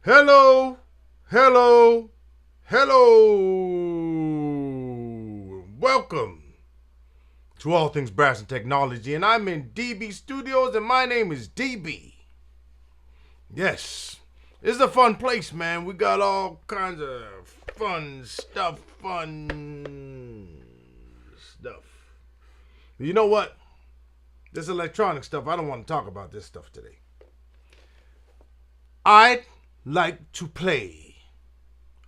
Hello, hello, hello. Welcome to All Things Brass and Technology, and I'm in DB Studios, and my name is DB. Yes, this is a fun place, man. We got all kinds of fun stuff, But you know what? This electronic stuff, I don't want to talk about this stuff today. I'd like to play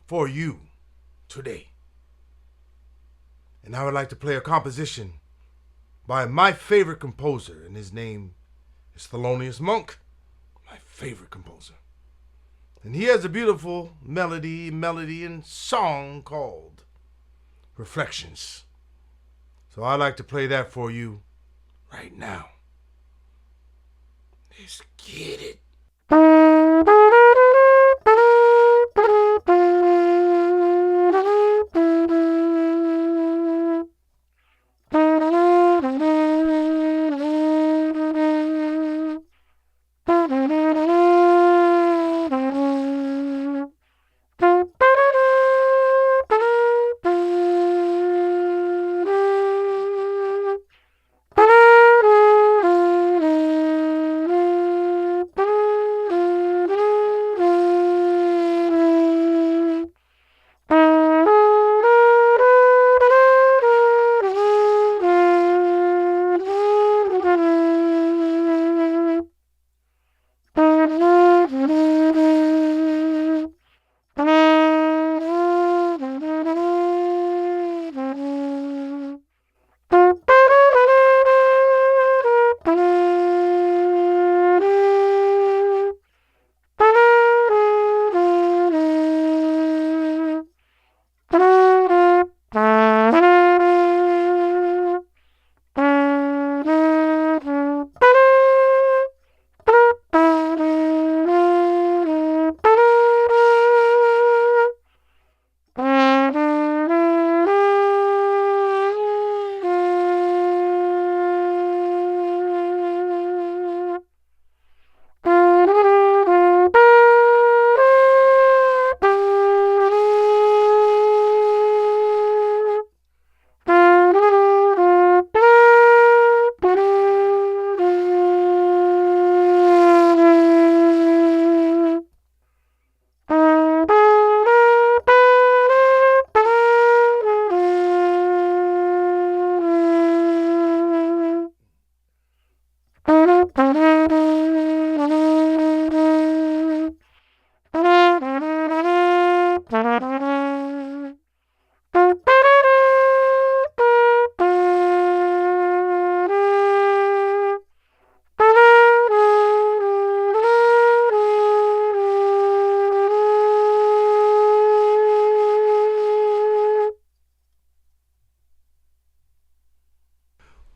for you today. And I would like to play a composition by my favorite composer, and his name is Thelonious Monk, my favorite composer. And he has a beautiful melody and song called Reflections. So I'd like to play that for you right now. Let's get it.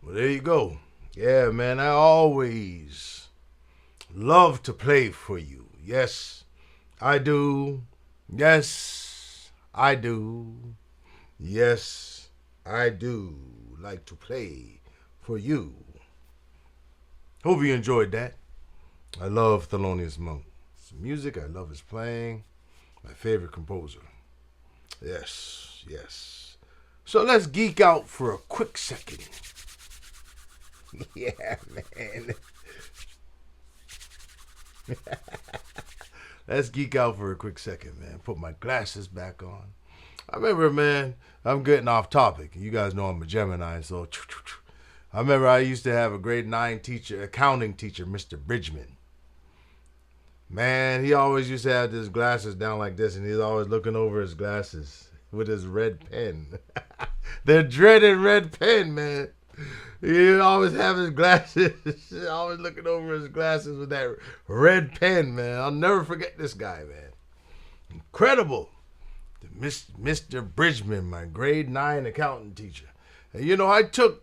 Well, there you go. Yeah, man, I always love to play for you. Yes, I do. Yes, I do. Yes, I do like to play for you. Hope you enjoyed that. I love Thelonious Monk. His music, I love his playing. My favorite composer. Yes, yes. So let's geek out for a quick second. Yeah, man. Let's geek out for a quick second, man. Put my glasses back on. I remember, man, I'm getting off topic. You guys know I'm a Gemini, so I remember I used to have a grade 9 teacher, accounting teacher, Mr. Bridgman. Man, he always used to have his glasses down like this, and he's always looking over his glasses with his red pen. The dreaded red pen, man. He always have his glasses, always looking over his glasses with that red pen, man. I'll never forget this guy, man. Incredible. Mr. Bridgman, my grade 9 accountant teacher. And you know, I took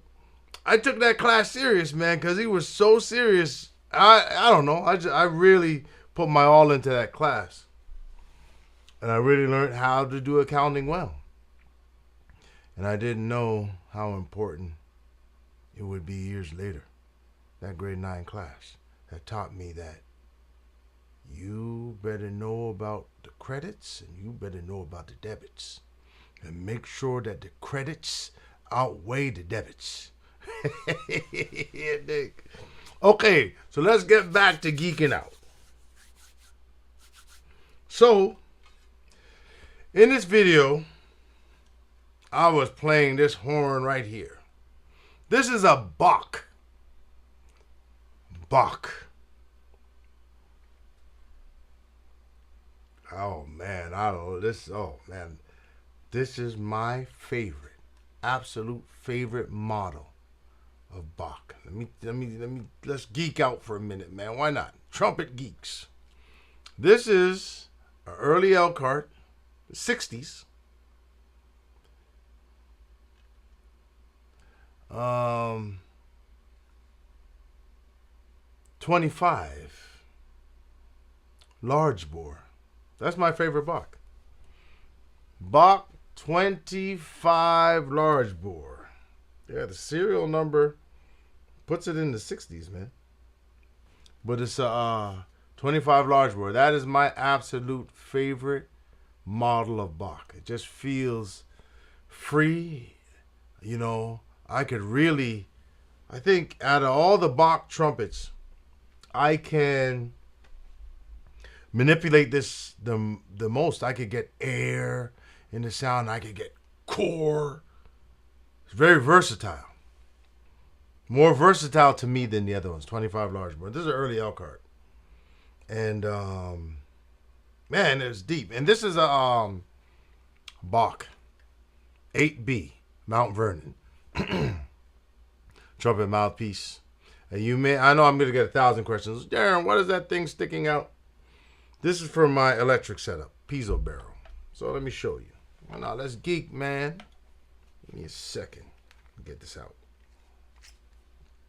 that class serious, man, because he was so serious. I don't know. I really put my all into that class. And I really learned how to do accounting well. And I didn't know how important it would be years later. That grade 9 class that taught me that you better know about the credits and you better know about the debits. And make sure that the credits outweigh the debits. Yeah, Dick. Okay, so let's get back to geeking out. So, in this video, I was playing this horn right here. This is a Bach. Bach. Oh man, I don't know this. Oh man, this is my favorite, absolute favorite model of Bach. Let's geek out for a minute, man. Why not? Trumpet geeks. This is an early Elkhart, 60s. 25 large bore. That's my favorite Bach. Bach 25 large bore. Yeah, the serial number puts it in the 60s, man. But it's a 25 large bore. That is my absolute favorite model of Bach. It just feels free. You know, I think out of all the Bach trumpets, I can manipulate this the most. I could get air in the sound. I could get core. It's very versatile. More versatile to me than the other ones. 25 large bore. This is an early Elkhart. And man, it's deep. And this is a Bach 8B Mount Vernon trumpet mouthpiece. And I know I'm gonna get 1,000 questions. Darren, what is that thing sticking out? This is for my electric setup, PiezoBarrel. So let me show you. Well, now let's geek, man. Give me a second. Get this out.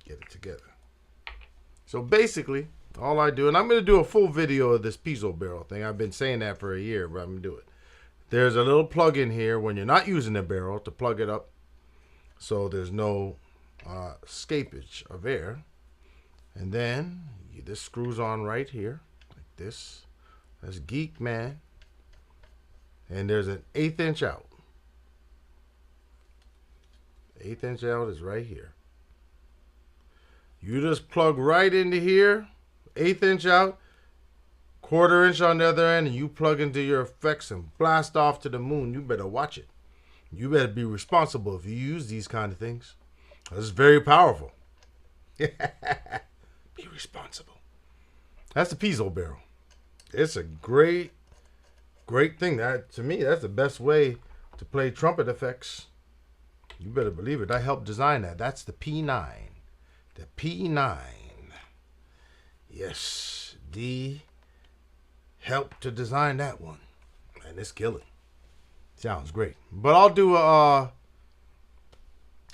Get it together. So basically, all I do, and I'm gonna do a full video of this PiezoBarrel thing. I've been saying that for a year, but I'm gonna do it. There's a little plug in here when you're not using the barrel to plug it up, so there's no escapage of air. And then this screws on right here, like this. That's geek, man. And there's an 1/8 inch out. 1/8 inch out is right here. You just plug right into here, 1/8 inch out, 1/4 inch on the other end, and you plug into your effects and blast off to the moon. You better watch it. You better be responsible if you use these kind of things. This is very powerful. Be responsible. That's the PiezoBarrel. It's a great thing. That, to me, that's the best way to play trumpet effects. You better believe it. I helped design that. That's the P9. The P9. Yes, D helped to design that one. And it's killing. Sounds great. But I'll do a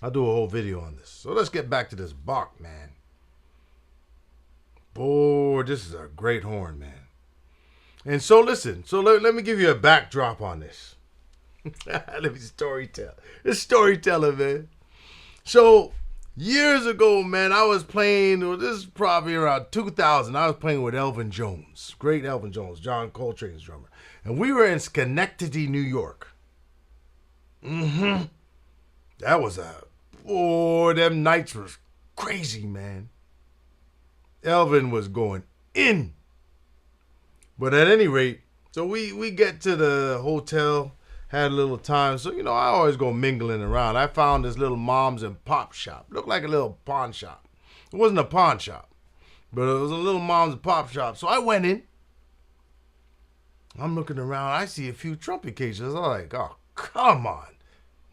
whole video on this. So let's get back to this Bach, man. Boy, this is a great horn, man. And so listen, let me give you a backdrop on this. Let me storytell. It's storytelling, man. So years ago, man, I was playing, this is probably around 2000, I was playing with Elvin Jones. Great Elvin Jones, John Coltrane's drummer. And we were in Schenectady, New York. That was them nights was crazy, man. Elvin was going in. But at any rate, so we get to the hotel, had a little time. So, you know, I always go mingling around. I found this little moms and pop shop. Looked like a little pawn shop. It wasn't a pawn shop, but it was a little moms and pop shop. So I went in. I'm looking around. I see a few trumpet cases. I'm like, oh, come on.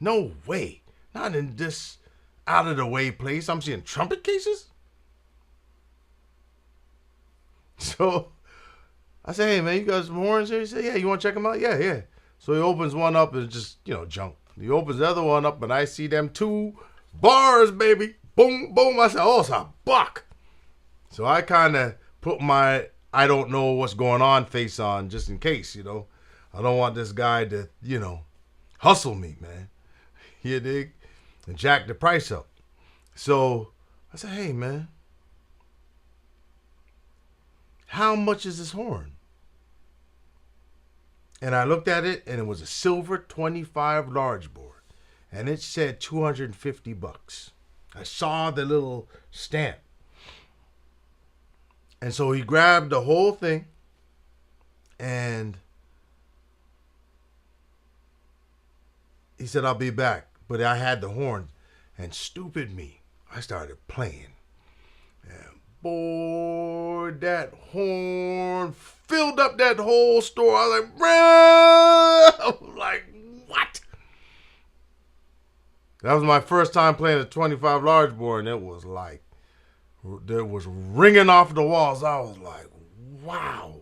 No way. Not in this out of the way place. I'm seeing trumpet cases. So I say, hey, man, you got some horns here? He said, yeah, you want to check them out? Yeah. So he opens one up and it's just, junk. He opens the other one up and I see them 2 bars, baby. Boom, boom. I said, oh, it's a Bach. So I kind of put my I don't know what's going on face on just in case, I don't want this guy to, hustle me, man. You dig? And jack the price up. So I said, hey, man, how much is this horn? And I looked at it, and it was a silver 25 large bore, and it said $250. I saw the little stamp. And so he grabbed the whole thing, and he said, I'll be back. But I had the horn, and stupid me, I started playing. And boy, that horn filled up that whole store. I was like, I was like, what? That was my first time playing a 25 large bore, and it was ringing off the walls. I was like, wow.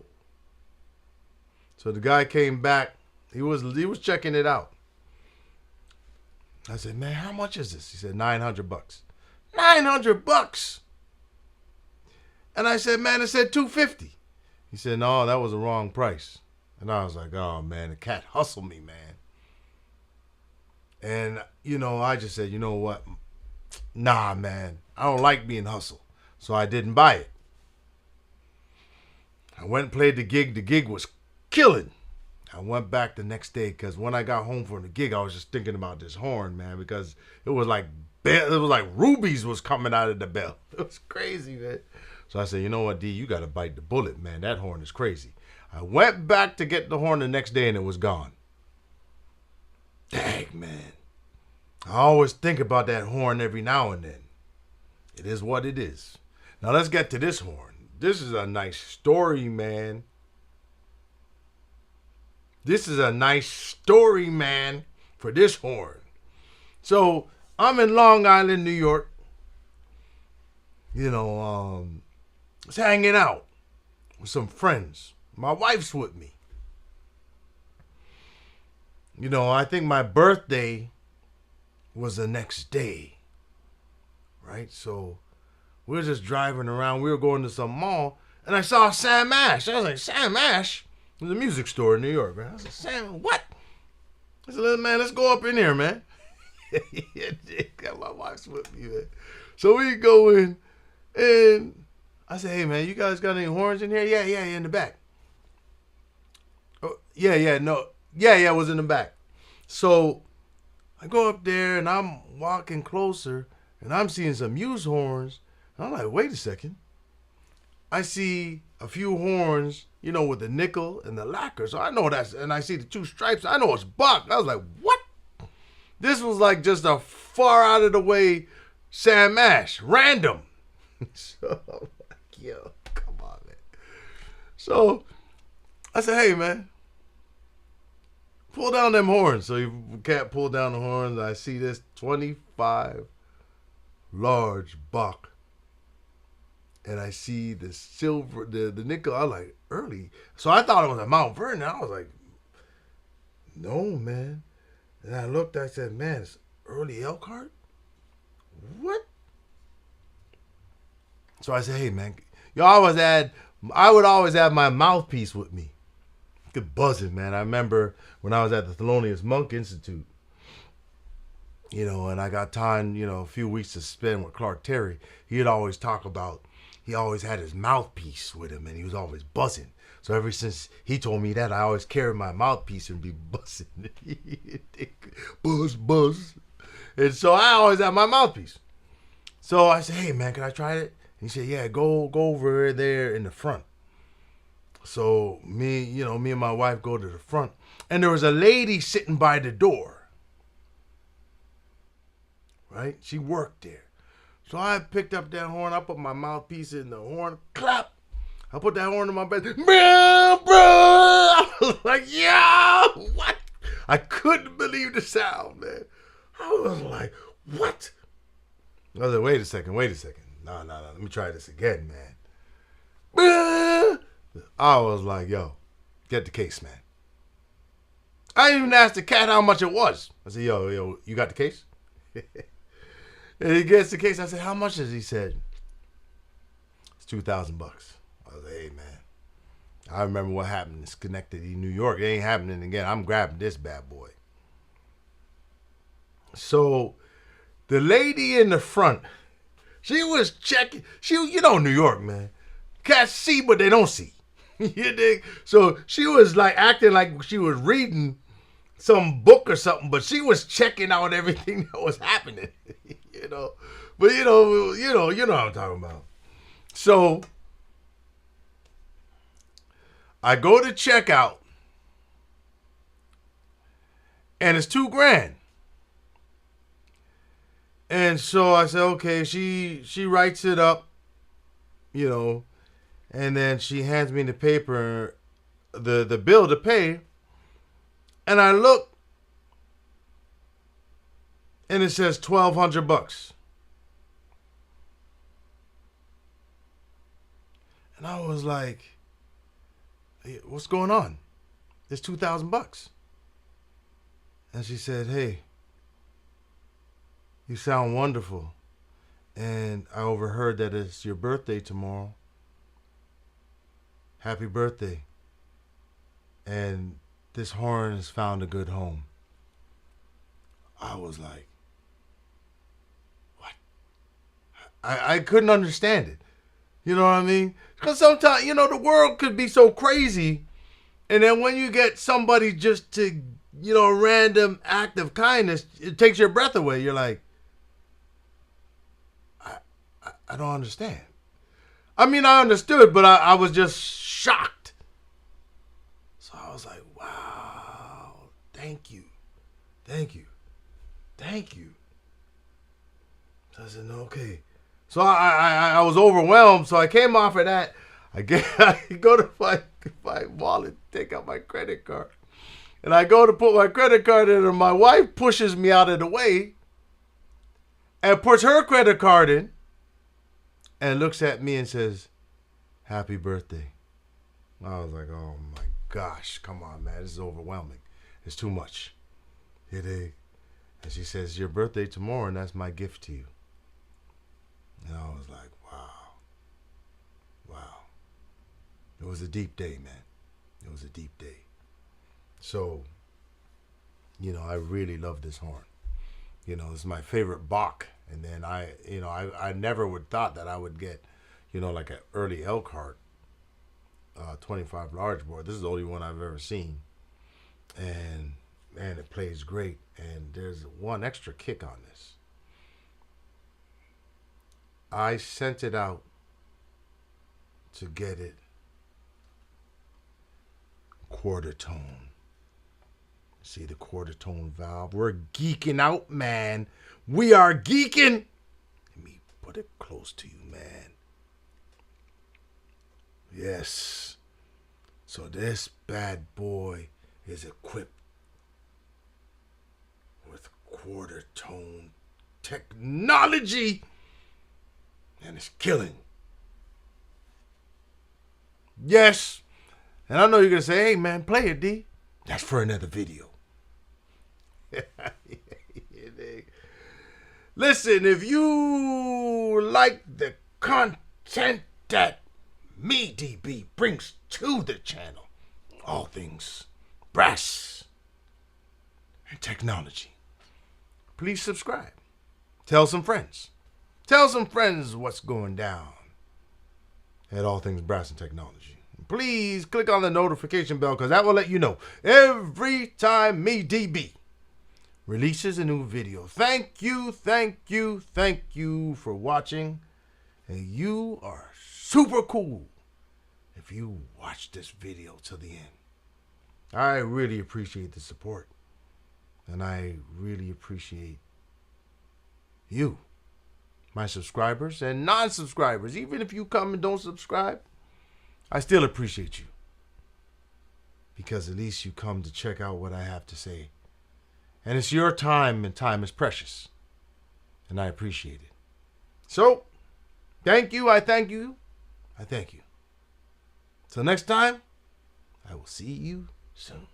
So the guy came back. He was checking it out. I said, man, how much is this? He said, $900. $900. And I said, man, it said $250. He said, no, that was the wrong price. And I was like, oh man, the cat hustled me, man. And I just said, you know what? Nah, man, I don't like being hustled. So I didn't buy it. I went and played the gig. The gig was killing. I went back the next day because when I got home from the gig, I was just thinking about this horn, man, because it was like rubies was coming out of the bell. It was crazy, man. So I said, you know what, D, you got to bite the bullet, man. That horn is crazy. I went back to get the horn the next day, and it was gone. Dang, man. I always think about that horn every now and then. It is what it is. Now let's get to this horn. This is a nice story, man. This is a nice story, man, for this horn. So I'm in Long Island, New York. Just hanging out with some friends. My wife's with me. I think my birthday was the next day, right? So we were just driving around. We were going to some mall, and I saw Sam Ash. I was like, Sam Ash? There's a music store in New York, man. I said, Sam, what? I said, man, let's go up in here, man. Got my wife's with me, man. So we go in, and I said, hey, man, you guys got any horns in here? Yeah, in the back. Oh, yeah, it was in the back. So I go up there, and I'm walking closer, and I'm seeing some used horns. And I'm like, wait a second. I see a few horns, with the nickel and the lacquer. So I know and I see the two stripes. I know it's buck. I was like, what? This was like just a far out of the way Sam Ash, random. So I'm like, yo, come on, man. So I said, hey, man, pull down them horns. So you can't pull down the horns. I see this 25 large buck. And I see the silver, the nickel. I was like, early. So I thought it was a Mount Vernon. I was like, no, man. And I looked, I said, man, it's early Elkhart? What? So I said, hey, man, I would always have my mouthpiece with me. Good buzzing, man. I remember when I was at the Thelonious Monk Institute, and I got time, a few weeks to spend with Clark Terry. He'd always talk about, he always had his mouthpiece with him, and he was always buzzing. So ever since he told me that, I always carry my mouthpiece and be buzzing. Buzz. And so I always have my mouthpiece. So I said, hey, man, can I try it? And he said, yeah, go over there in the front. So me and my wife go to the front. And there was a lady sitting by the door. Right? She worked there. So I picked up that horn. I put my mouthpiece in the horn. Clap. I put that horn in my bed. Bro. I was like, yeah, what? I couldn't believe the sound, man. I was like, what? I was like, wait a second. No. Let me try this again, man. I was like, yo, get the case, man. I didn't even ask the cat how much it was. I said, yo, you got the case? And he gets the case. I said, how much is it? He said, it's $2,000. I was like, hey, man, I remember what happened in Schenectady, New York. It ain't happening again. I'm grabbing this bad boy. So the lady in the front, she was checking. New York, man. Cats see, but they don't see. You dig? So she was like acting like she was reading some book or something, but she was checking out everything that was happening. You know, but you know what I'm talking about. So I go to check out, and it's $2,000. And so I said, okay, she writes it up, you know, and then she hands me the paper, the bill to pay, and I look, and it says $1,200. And I was like, hey, what's going on? It's $2,000. And she said, hey, you sound wonderful. And I overheard that it's your birthday tomorrow. Happy birthday. And this horn has found a good home. I was like, what? I couldn't understand it. You know what I mean? Because sometimes, you know, the world could be so crazy. And then when you get somebody just to, you know, a random act of kindness, it takes your breath away. You're like, I don't understand. I mean, I understood, but I was just shocked. So I was like, wow, thank you. Thank you. Thank you. So I said, no, okay. So I was overwhelmed, so I came off of that. I go to my wallet, take out my credit card. And I go to put my credit card in, and my wife pushes me out of the way and puts her credit card in and looks at me and says, happy birthday. I was like, oh my gosh, come on, man. This is overwhelming. It's too much. It is. And she says, your birthday tomorrow, and that's my gift to you. And I was like, wow. Wow. It was a deep day, man. It was a deep day. So, you know, I really love this horn. You know, it's my favorite Bach. And then I never would thought that I would get, you know, like an early Elkhart 25 large bore. This is the only one I've ever seen. And man, it plays great. And there's one extra kick on this. I sent it out to get it quarter tone. See the quarter tone valve? We're geeking out, man. We are geeking. Let me put it close to you, man. Yes. So this bad boy is equipped with quarter tone technology. And it's killing. Yes. And I know you're going to say, hey, man, play it, D. That's for another video. Listen, if you like the content that me, DB, brings to the channel, all things brass and technology, please subscribe. Tell some friends. Tell some friends what's going down at All Things Brass and Technology. Please click on the notification bell, because that will let you know every time me, DB, releases a new video. Thank you, thank you, thank you for watching. And you are super cool if you watch this video till the end. I really appreciate the support. And I really appreciate you, my subscribers and non-subscribers. Even if you come and don't subscribe, I still appreciate you. Because at least you come to check out what I have to say. And it's your time, and time is precious. And I appreciate it. So, thank you, I thank you, I thank you. Till next time, I will see you soon.